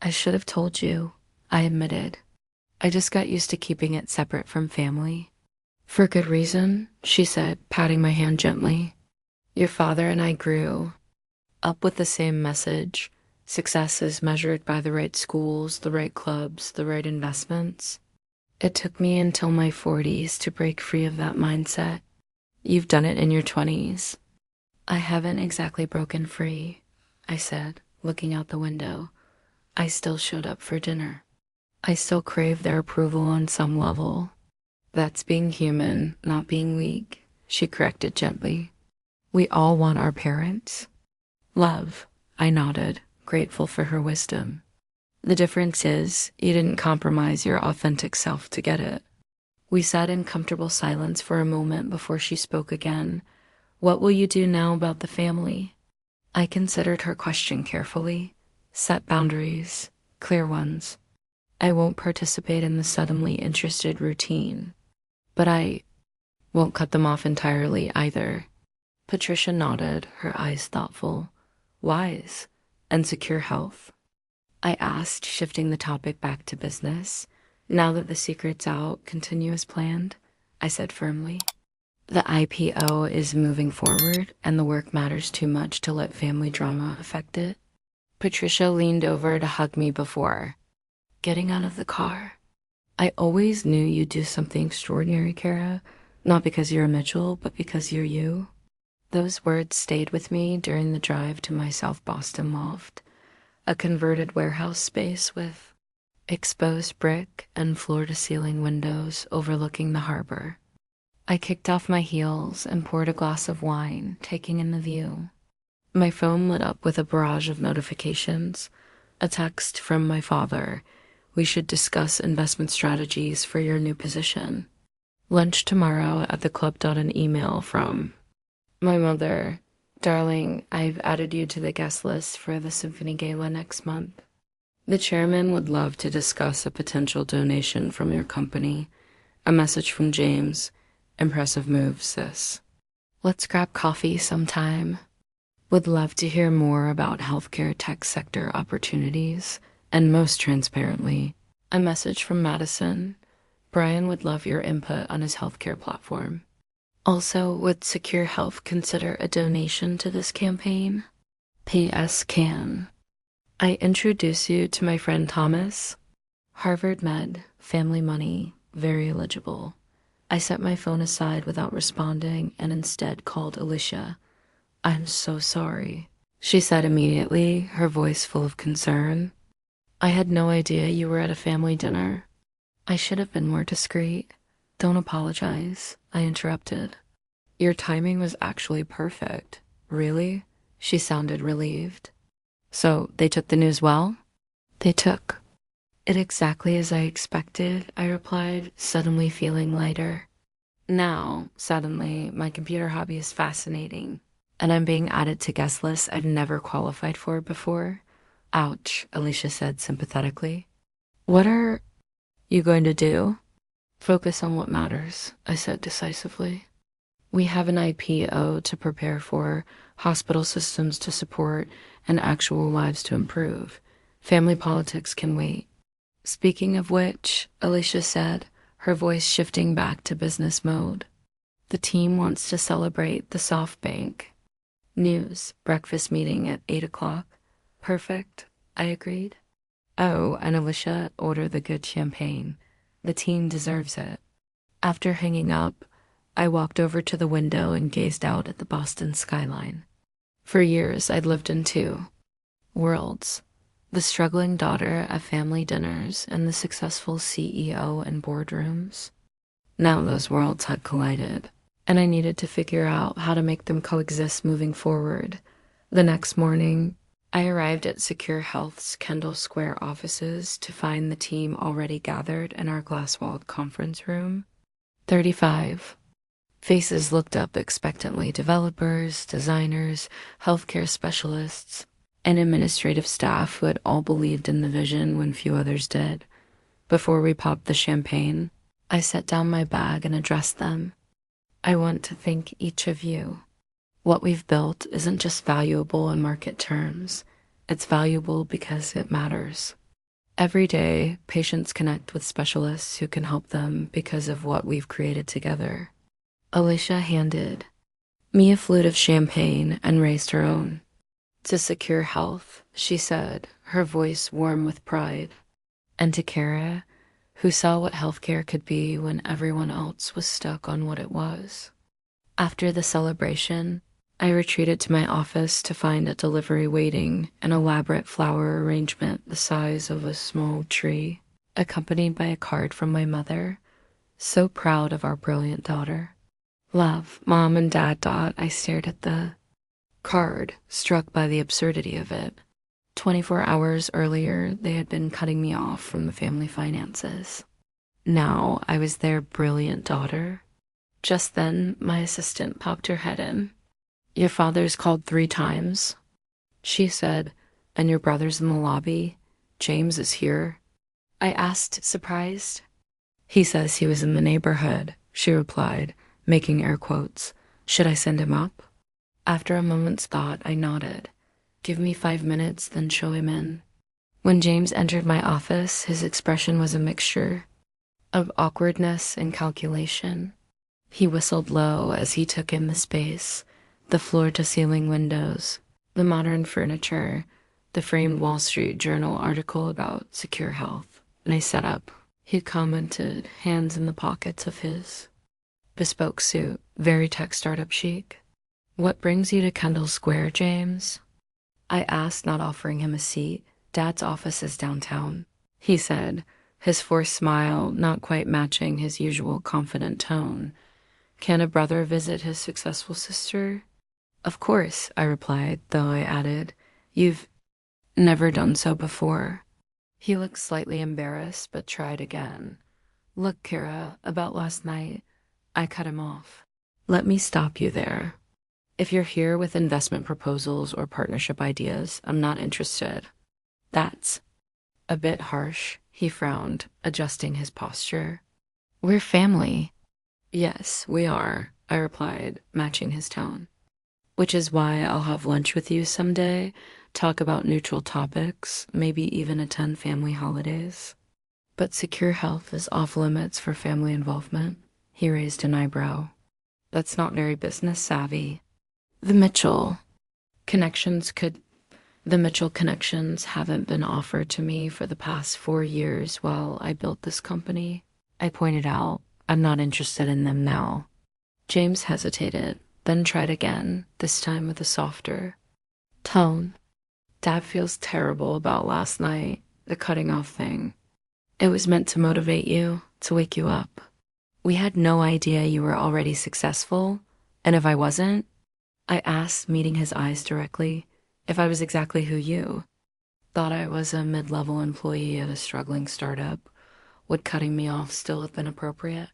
I should have told you, I admitted. I just got used to keeping it separate from family. For good reason, she said, patting my hand gently. Your father and I grew up with the same message. Success is measured by the right schools, the right clubs, the right investments. It took me until my 40s to break free of that mindset. You've done it in your 20s. I haven't exactly broken free, I said, looking out the window. I still showed up for dinner. I still crave their approval on some level. That's being human, not being weak, she corrected gently. We all want our parents' love, I nodded, grateful for her wisdom. The difference is, you didn't compromise your authentic self to get it. We sat in comfortable silence for a moment before she spoke again. What will you do now about the family? I considered her question carefully. Set boundaries, clear ones. I won't participate in the suddenly interested routine. But I won't cut them off entirely either. Patricia nodded, her eyes thoughtful, wise, and secure health. I asked, shifting the topic back to business. Now that the secret's out, continue as planned, I said firmly. The IPO is moving forward, and the work matters too much to let family drama affect it. Patricia leaned over to hug me before getting out of the car. I always knew you'd do something extraordinary, Kara, not because you're a Mitchell, but because you're you. Those words stayed with me during the drive to my South Boston loft, a converted warehouse space with exposed brick and floor-to-ceiling windows overlooking the harbor. I kicked off my heels and poured a glass of wine, taking in the view. My phone lit up with a barrage of notifications. A text from my father. We should discuss investment strategies for your new position. Lunch tomorrow at the club. An email from my mother. Darling, I've added you to the guest list for the Symphony Gala next month. The chairman would love to discuss a potential donation from your company. A message from James. Impressive move, sis. Let's grab coffee sometime. Would love to hear more about healthcare tech sector opportunities. And most transparently, a message from Madison. Brian would love your input on his healthcare platform. Also, would Secure Health consider a donation to this campaign? P.S. Can I introduce you to my friend Thomas? Harvard Med, family money, very eligible. I set my phone aside without responding and instead called Alicia. I'm so sorry, she said immediately, her voice full of concern. I had no idea you were at a family dinner. I should have been more discreet. Don't apologize, I interrupted. Your timing was actually perfect. Really? She sounded relieved. So they took the news well? They took it exactly as I expected, I replied, suddenly feeling lighter. Now, suddenly, my computer hobby is fascinating, and I'm being added to guest lists I've never qualified for before. Ouch, Alicia said sympathetically. What are you going to do? Focus on what matters, I said decisively. We have an IPO to prepare for, hospital systems to support, and actual lives to improve. Family politics can wait. Speaking of which, Alicia said, her voice shifting back to business mode. The team wants to celebrate the SoftBank News breakfast meeting at 8 o'clock. Perfect, I agreed. Oh, and Alicia, order the good champagne. The team deserves it. After hanging up, I walked over to the window and gazed out at the Boston skyline. For years, I'd lived in two worlds. The struggling daughter at family dinners and the successful CEO in boardrooms. Now those worlds had collided, and I needed to figure out how to make them coexist moving forward. The next morning, I arrived at Secure Health's Kendall Square offices to find the team already gathered in our glass-walled conference room. 35. Faces looked up expectantly, developers, designers, healthcare specialists, and administrative staff who had all believed in the vision when few others did. Before we popped the champagne, I set down my bag and addressed them. I want to thank each of you. What we've built isn't just valuable in market terms. It's valuable because it matters. Every day, patients connect with specialists who can help them because of what we've created together. Alicia handed me a flute of champagne and raised her own. To Secure Health, she said, her voice warm with pride. And to Kara, who saw what healthcare could be when everyone else was stuck on what it was. After the celebration, I retreated to my office to find a delivery waiting, an elaborate flower arrangement the size of a small tree, accompanied by a card from my mother, so proud of our brilliant daughter. Love, Mom and Dad. I stared at the card, struck by the absurdity of it. 24 hours earlier, they had been cutting me off from the family finances. Now I was their brilliant daughter. Just then, my assistant popped her head in. "Your father's called 3 times," she said, "and your brother's in the lobby. James is here." I asked, surprised. "He says he was in the neighborhood," she replied, making air quotes. "Should I send him up?" After a moment's thought, I nodded. "Give me 5 minutes, then show him in." When James entered my office, his expression was a mixture of awkwardness and calculation. He whistled low as he took in the space, the floor-to-ceiling windows, the modern furniture, the framed Wall Street Journal article about secure health. And I sat up. He commented, hands in the pockets of his bespoke suit, very tech startup chic. "What brings you to Kendall Square, James?" I asked, not offering him a seat. "Dad's office is downtown," he said, his forced smile not quite matching his usual confident tone. "Can a brother visit his successful sister?" "Of course," I replied, though I added, "You've never done so before." He looked slightly embarrassed, but tried again. "Look, Kira, about last night," I cut him off. "Let me stop you there. If you're here with investment proposals or partnership ideas, I'm not interested." "That's a bit harsh," he frowned, adjusting his posture. "We're family." "Yes, we are," I replied, matching his tone. "Which is why I'll have lunch with you someday, talk about neutral topics, maybe even attend family holidays." "But secure health is off limits for family involvement." He raised an eyebrow. "That's not very business savvy." The Mitchell connections haven't been offered to me for the past 4 years while I built this company. I pointed out, "I'm not interested in them now." James hesitated, then tried again, this time with a softer tone. "Dad feels terrible about last night, the cutting off thing. It was meant to motivate you, to wake you up. We had no idea you were already successful, and if I wasn't," I asked, meeting his eyes directly, "if I was exactly who you thought I was, a mid-level employee at a struggling startup, would cutting me off still have been appropriate?"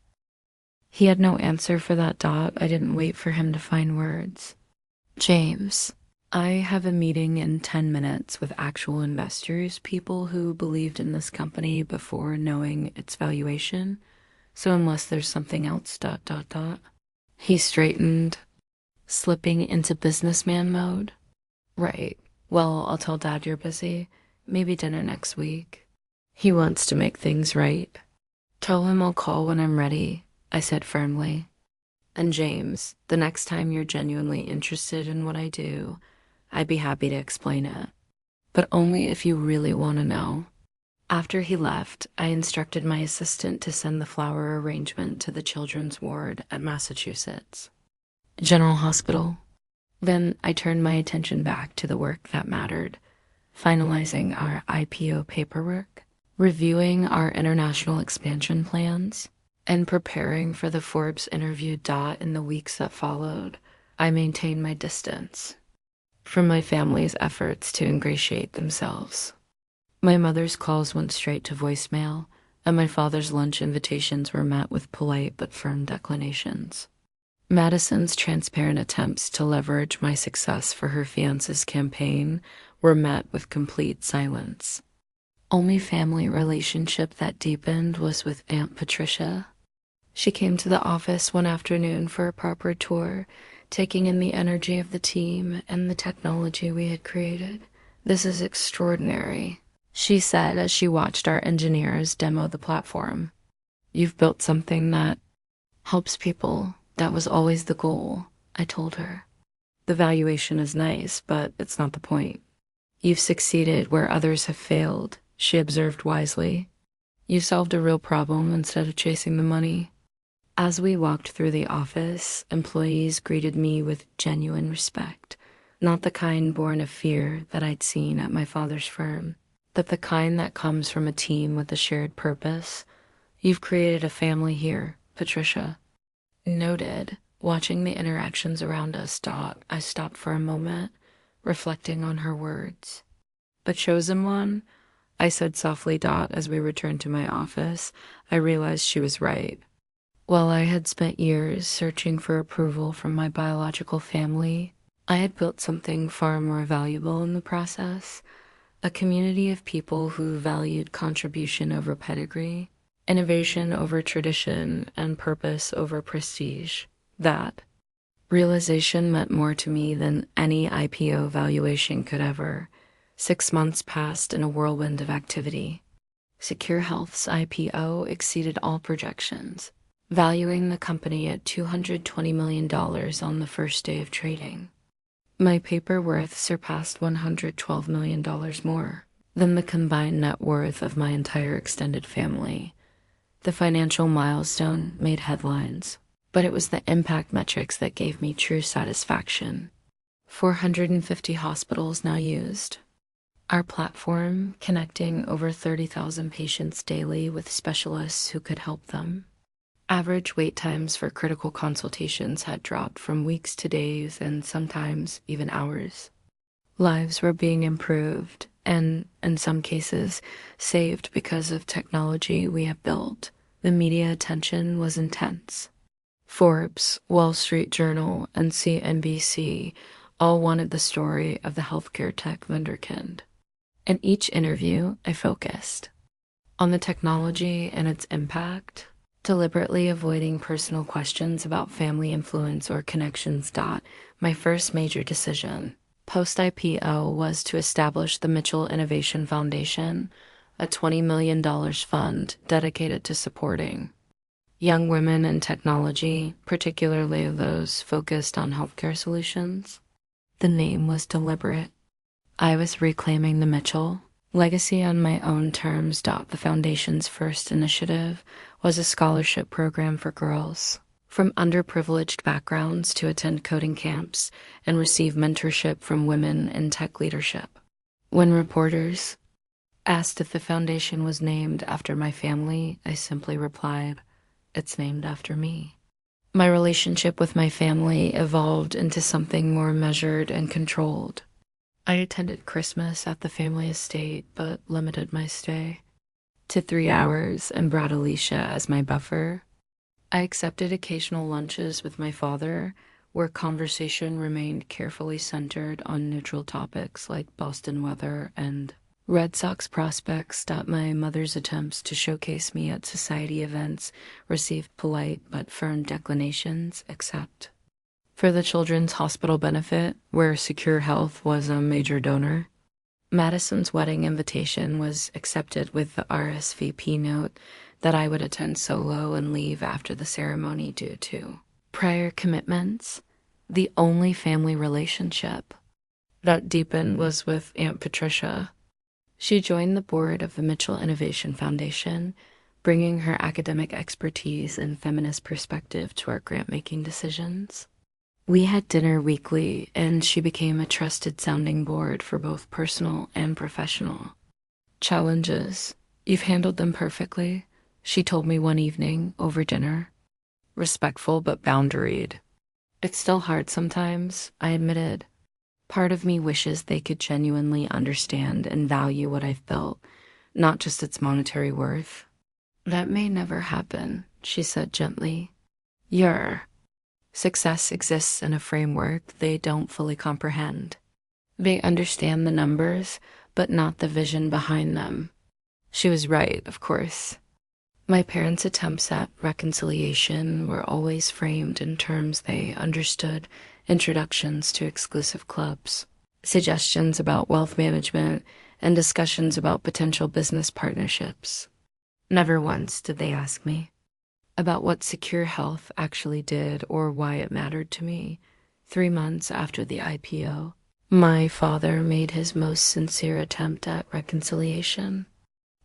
He had no answer for that dot. I didn't wait for him to find words. "James, I have a meeting in 10 minutes with actual investors, people who believed in this company before knowing its valuation. So unless there's something else, dot, dot, dot." He straightened, slipping into businessman mode. "Right. Well, I'll tell Dad you're busy. Maybe dinner next week. He wants to make things right." "Tell him I'll call when I'm ready," I said firmly. "And James, the next time you're genuinely interested in what I do, I'd be happy to explain it. But only if you really want to know." After he left, I instructed my assistant to send the flower arrangement to the children's ward at Massachusetts General Hospital. Then I turned my attention back to the work that mattered, finalizing our IPO paperwork, reviewing our international expansion plans, and preparing for the Forbes interview. In the weeks that followed, I maintained my distance from my family's efforts to ingratiate themselves. My mother's calls went straight to voicemail, and my father's lunch invitations were met with polite but firm declinations. Madison's transparent attempts to leverage my success for her fiance's campaign were met with complete silence. Only family relationship that deepened was with Aunt Patricia. She came to the office one afternoon for a proper tour, taking in the energy of the team and the technology we had created. "This is extraordinary," she said as she watched our engineers demo the platform. "You've built something that helps people. That was always the goal," I told her. "The valuation is nice, but it's not the point. You've succeeded where others have failed," she observed wisely. "You solved a real problem instead of chasing the money." As we walked through the office, employees greeted me with genuine respect, not the kind born of fear that I'd seen at my father's firm, but the kind that comes from a team with a shared purpose. "You've created a family here, Patricia." Noted. Watching the interactions around us, I stopped for a moment, reflecting on her words. "But chosen one, I said softly. As we returned to my office, I realized she was right. While I had spent years searching for approval from my biological family, I had built something far more valuable in the process, a community of people who valued contribution over pedigree, innovation over tradition, and purpose over prestige. That realization meant more to me than any IPO valuation could ever. 6 months passed in a whirlwind of activity. Secure Health's IPO exceeded all projections, valuing the company at $220 million on the first day of trading. My paper worth surpassed $112 million more than the combined net worth of my entire extended family. The financial milestone made headlines, but it was the impact metrics that gave me true satisfaction. 450 hospitals now used our platform, connecting over 30,000 patients daily with specialists who could help them. Average wait times for critical consultations had dropped from weeks to days and sometimes even hours. Lives were being improved and, in some cases, saved because of technology we have built. The media attention was intense. Forbes, Wall Street Journal, and CNBC all wanted the story of the healthcare tech wunderkind. In each interview, I focused on the technology and its impact, deliberately avoiding personal questions about family influence or connections. My first major decision post-IPO was to establish the Mitchell Innovation Foundation, a $20 million fund dedicated to supporting young women in technology, particularly those focused on healthcare solutions. The name was deliberate. I was reclaiming the Mitchell legacy on my own terms. The foundation's first initiative was a scholarship program for girls from underprivileged backgrounds to attend coding camps and receive mentorship from women in tech leadership. When reporters asked if the foundation was named after my family, I simply replied, "It's named after me." My relationship with my family evolved into something more measured and controlled. I attended Christmas at the family estate, but limited my stay to 3 hours and brought Alicia as my buffer. I accepted occasional lunches with my father, where conversation remained carefully centered on neutral topics like Boston weather and Red Sox prospects. My mother's attempts to showcase me at society events received polite but firm declinations, except for the Children's Hospital benefit, where Secure Health was a major donor. Madison's wedding invitation was accepted with the RSVP note that I would attend solo and leave after the ceremony due to prior commitments. The only family relationship that deepened was with Aunt Patricia. She joined the board of the Mitchell Innovation Foundation, bringing her academic expertise and feminist perspective to our grant-making decisions. We had dinner weekly, and she became a trusted sounding board for both personal and professional challenges. "You've handled them perfectly," she told me one evening over dinner. "Respectful but boundaried." "It's still hard sometimes," I admitted. "Part of me wishes they could genuinely understand and value what I've built, not just its monetary worth." "That may never happen," she said gently. "Your success exists in a framework they don't fully comprehend. They understand the numbers, but not the vision behind them." She was right, of course. My parents' attempts at reconciliation were always framed in terms they understood: introductions to exclusive clubs, suggestions about wealth management, and discussions about potential business partnerships. Never once did they ask me about what Secure Health actually did or why it mattered to me. 3 months after the IPO, my father made his most sincere attempt at reconciliation.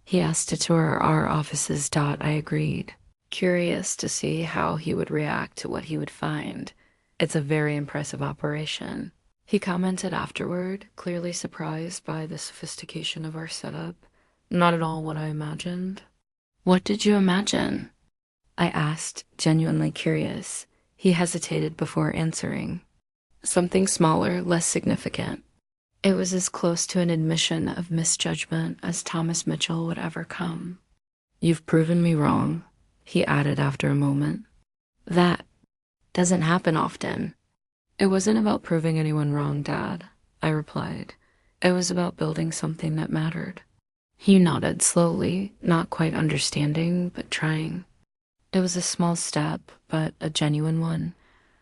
He asked to tour our offices. I agreed, curious to see how he would react to what he would find. "It's a very impressive operation," he commented afterward, clearly surprised by the sophistication of our setup. "Not at all what I imagined." "What did you imagine?" I asked, genuinely curious. He hesitated before answering. "Something smaller, less significant." It was as close to an admission of misjudgment as Thomas Mitchell would ever come. "You've proven me wrong," he added after a moment. "That doesn't happen often." "It wasn't about proving anyone wrong, Dad," I replied. "It was about building something that mattered." He nodded slowly, not quite understanding, but trying. It was a small step, but a genuine one.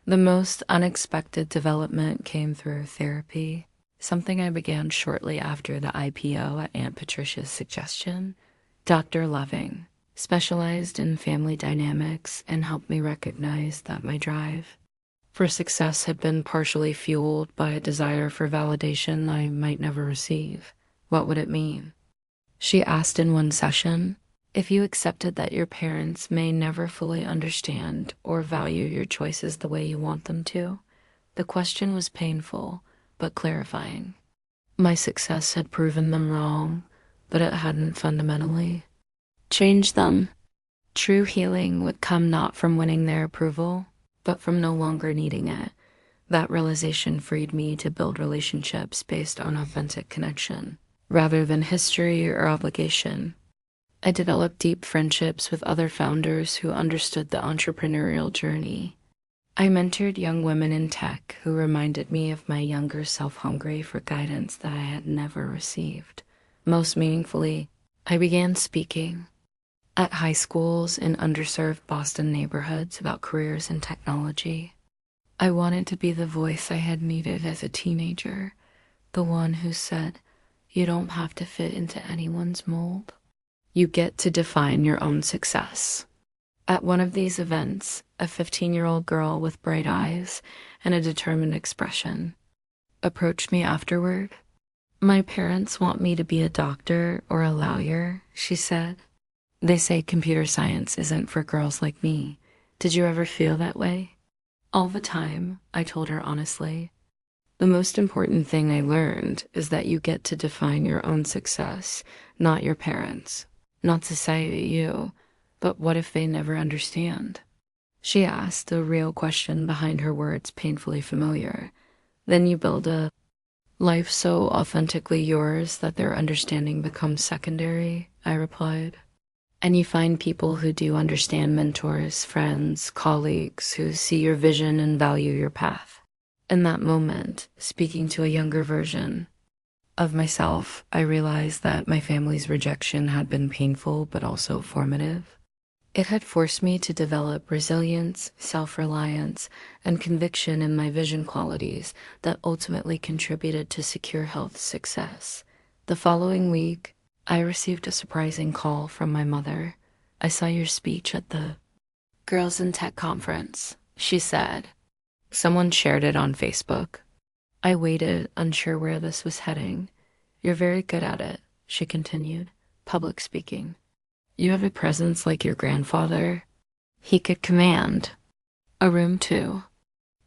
The most unexpected development came through therapy, something I began shortly after the IPO at Aunt Patricia's suggestion. Dr. Loving specialized in family dynamics and helped me recognize that my drive for success had been partially fueled by a desire for validation I might never receive. What would it mean? She asked in one session, if you accepted that your parents may never fully understand or value your choices the way you want them to. The question was painful, but clarifying. My success had proven them wrong, but it hadn't fundamentally changed them. True healing would come not from winning their approval, but from no longer needing it. That realization freed me to build relationships based on authentic connection, rather than history or obligation. I developed deep friendships with other founders who understood the entrepreneurial journey. I mentored young women in tech who reminded me of my younger self hungry for guidance that I had never received. Most meaningfully, I began speaking at high schools in underserved Boston neighborhoods about careers in technology. I wanted to be the voice I had needed as a teenager, the one who said, "You don't have to fit into anyone's mold. You get to define your own success." At one of these events, a 15-year-old girl with bright eyes and a determined expression approached me afterward. "My parents want me to be a doctor or a lawyer," she said. "They say computer science isn't for girls like me. Did you ever feel that way?" "All the time," I told her honestly. "The most important thing I learned is that you get to define your own success, not your parents. Not to say you, but what if they never understand?" She asked, a real question behind her words painfully familiar. "Then you build a life so authentically yours that their understanding becomes secondary," I replied. "And you find people who do understand, mentors, friends, colleagues who see your vision and value your path." In that moment, speaking to a younger version of myself, I realized that my family's rejection had been painful but also formative. It had forced me to develop resilience, self-reliance, and conviction in my vision qualities that ultimately contributed to secure health success. The following week, I received a surprising call from my mother. "I saw your speech at the Girls in Tech conference," she said. "Someone shared it on Facebook." I waited, unsure where this was heading. "You're very good at it," she continued. "Public speaking. You have a presence like your grandfather. He could command a room too."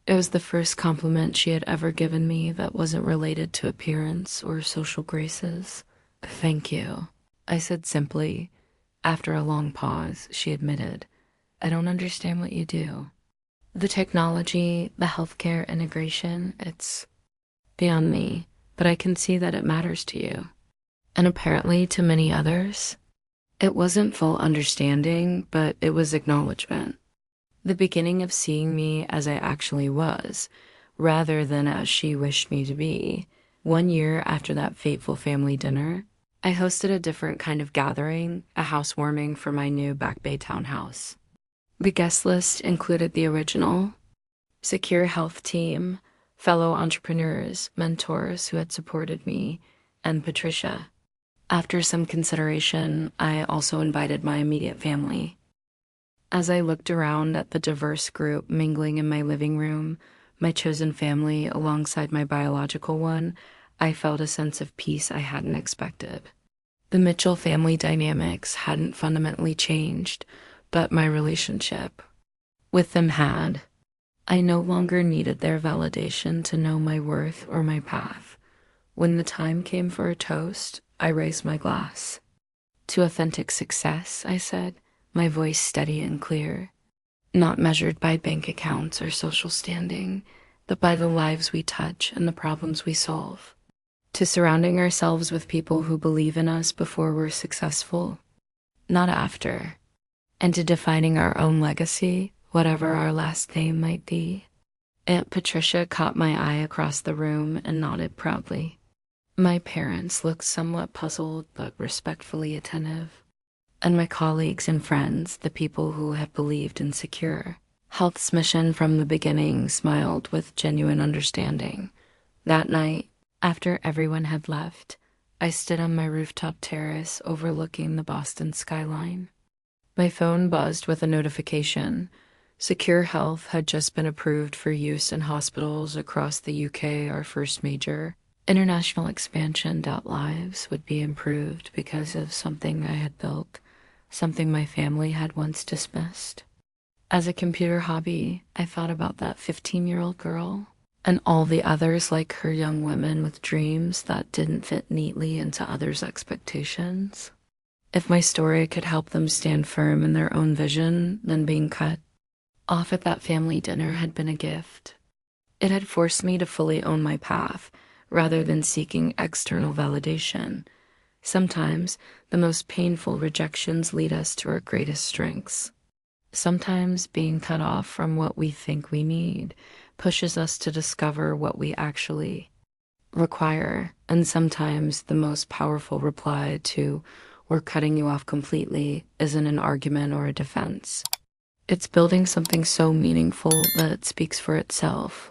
It was the first compliment she had ever given me that wasn't related to appearance or social graces. "Thank you," I said simply. After a long pause, she admitted, "I don't understand what you do. The technology, the healthcare integration, it's beyond me, but I can see that it matters to you. And apparently to many others." It wasn't full understanding, but it was acknowledgement. The beginning of seeing me as I actually was, rather than as she wished me to be. 1 year after that fateful family dinner, I hosted a different kind of gathering, a housewarming for my new Back Bay townhouse. The guest list included the original Secure Health team, fellow entrepreneurs, mentors who had supported me, and Patricia. After some consideration, I also invited my immediate family. As I looked around at the diverse group mingling in my living room, my chosen family alongside my biological one, I felt a sense of peace I hadn't expected. The Mitchell family dynamics hadn't fundamentally changed, but my relationship with them had. I no longer needed their validation to know my worth or my path. When the time came for a toast, I raised my glass. "To authentic success," I said, my voice steady and clear. "Not measured by bank accounts or social standing, but by the lives we touch and the problems we solve." to surrounding ourselves with people who believe in us before we're successful, not after, and to defining our own legacy, whatever our last name might be. Aunt Patricia caught my eye across the room and nodded proudly. My parents looked somewhat puzzled but respectfully attentive. And my colleagues and friends, the people who have believed in Secure Health's mission from the beginning, smiled with genuine understanding. That night, after everyone had left, I stood on my rooftop terrace overlooking the Boston skyline. My phone buzzed with a notification. Secure Health had just been approved for use in hospitals across the UK, our first major international expansion. Lives would be improved because of something I had built, something my family had once dismissed. As a computer hobby, I thought about that 15-year-old girl and all the others like her, young women with dreams that didn't fit neatly into others' expectations. If my story could help them stand firm in their own vision, then being cut off at that family dinner had been a gift. It had forced me to fully own my path, rather than seeking external validation. Sometimes, the most painful rejections lead us to our greatest strengths. Sometimes, being cut off from what we think we need pushes us to discover what we actually require. And sometimes, the most powerful reply to "we're cutting you off completely" isn't an argument or a defense. It's building something so meaningful that it speaks for itself.